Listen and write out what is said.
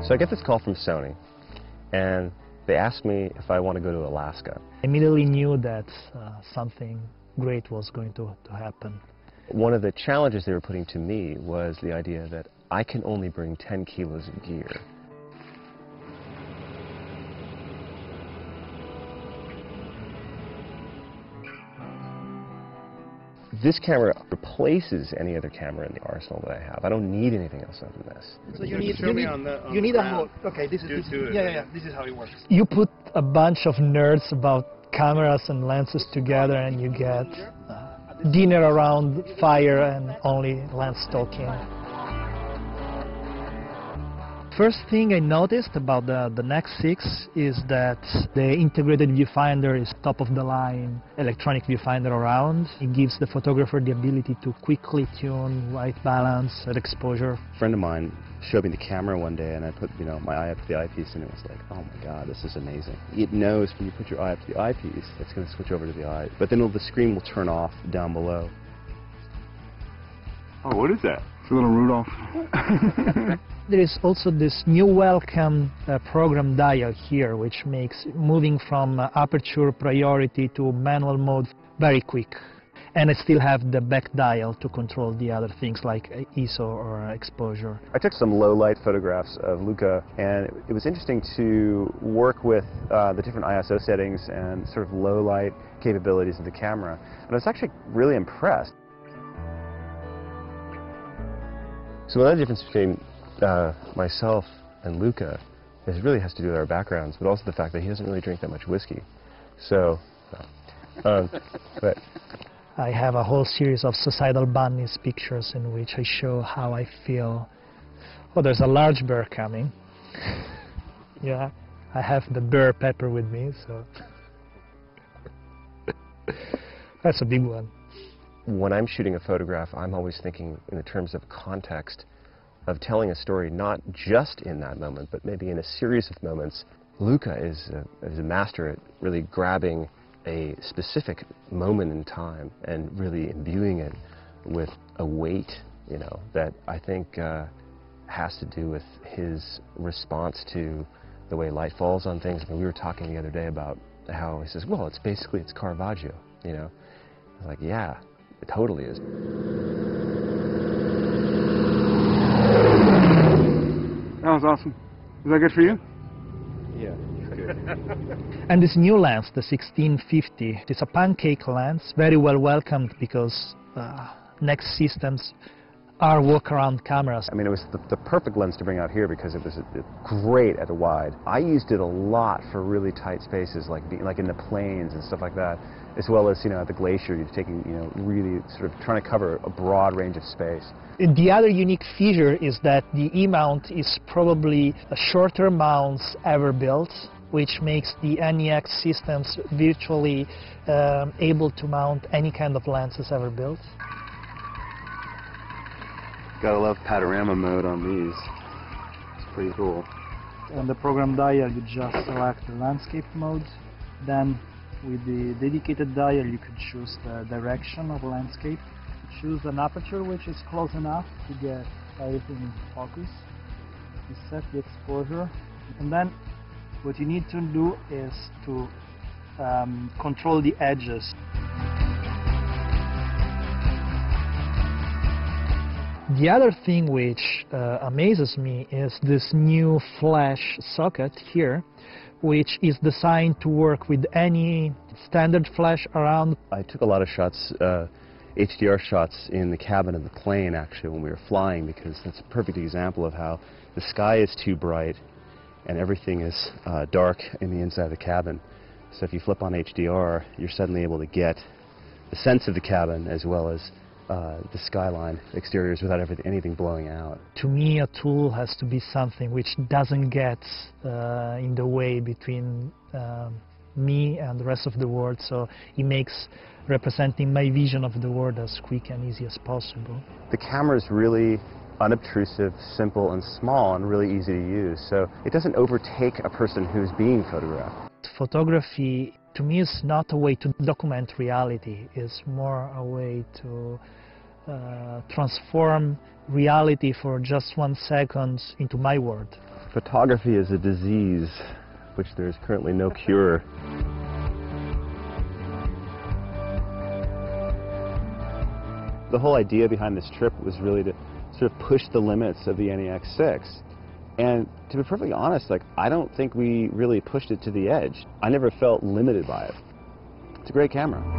So I get this call from Sony, and they asked me if I want to go to Alaska. I immediately knew that something great was going to happen. One of the challenges they were putting to me was the idea that I can only bring 10 kilos of gear. This camera replaces any other camera in the arsenal that I have. I don't need anything else other than this. So you need a whole. Okay, this is this is how it works. You put a bunch of nerds about cameras and lenses together, and you get dinner around fire and only lens talking. First thing I noticed about the NEX-6 is that the integrated viewfinder is top-of-the-line electronic viewfinder around. It gives the photographer the ability to quickly tune white balance and exposure. A friend of mine showed me the camera one day, and I put my eye up to the eyepiece, and it was like, oh my God, this is amazing. It knows when you put your eye up to the eyepiece, it's going to switch over to the eye. But then the screen will turn off down below. Oh, what is that? It's a little Rudolph. There is also this new welcome program dial here, which makes moving from aperture priority to manual mode very quick. And I still have the back dial to control the other things like ISO or exposure. I took some low-light photographs of Lucca, and it was interesting to work with the different ISO settings and sort of low-light capabilities of the camera. And I was actually really impressed. So another difference between myself and Lucca really has to do with our backgrounds, but also the fact that he doesn't really drink that much whiskey. So, but I have a whole series of societal bunnies pictures in which I show how I feel. Oh, there's a large bear coming. Yeah, I have the bear pepper with me, so that's a big one. When I'm shooting a photograph, I'm always thinking in the terms of context, of telling a story not just in that moment, but maybe in a series of moments. Lucca is a master at really grabbing a specific moment in time and really imbuing it with a weight, that I think has to do with his response to the way light falls on things. I mean, we were talking the other day about how he says, well, it's Caravaggio, I was like, yeah, it totally is. That was awesome. Is that good for you? Yeah, good. And this new lens, the 1650, it's a pancake lens, very well welcomed because NEX systems are walk-around cameras. I mean, it was the perfect lens to bring out here because it was great at the wide. I used it a lot for really tight spaces, like in the plains and stuff like that, as well as, at the glacier, you're taking, really sort of trying to cover a broad range of space. The other unique feature is that the E-mount is probably the shorter mounts ever built, which makes the NEX systems virtually able to mount any kind of lenses ever built. Gotta love panorama mode on these. It's pretty cool. On the program dial, you just select the landscape mode. Then, with the dedicated dial, you could choose the direction of landscape. Choose an aperture which is close enough to get everything in focus. You set the exposure, and then what you need to do is to control the edges. The other thing which amazes me is this new flash socket here, which is designed to work with any standard flash around. I took a lot of shots, HDR shots in the cabin of the plane actually when we were flying, because that's a perfect example of how the sky is too bright and everything is dark in the inside of the cabin. So if you flip on HDR, you're suddenly able to get the sense of the cabin as well as the skyline exteriors without anything blowing out. To me, a tool has to be something which doesn't get in the way between me and the rest of the world, so it makes representing my vision of the world as quick and easy as possible. The camera is really unobtrusive, simple and small and really easy to use, so it doesn't overtake a person who's being photographed. Photography to me is not a way to document reality, it's more a way to transform reality for just 1 second into my world. Photography is a disease which there is currently no cure. The whole idea behind this trip was really to sort of push the limits of the NEX-6. And to be perfectly honest, like, I don't think we really pushed it to the edge. I never felt limited by it. It's a great camera.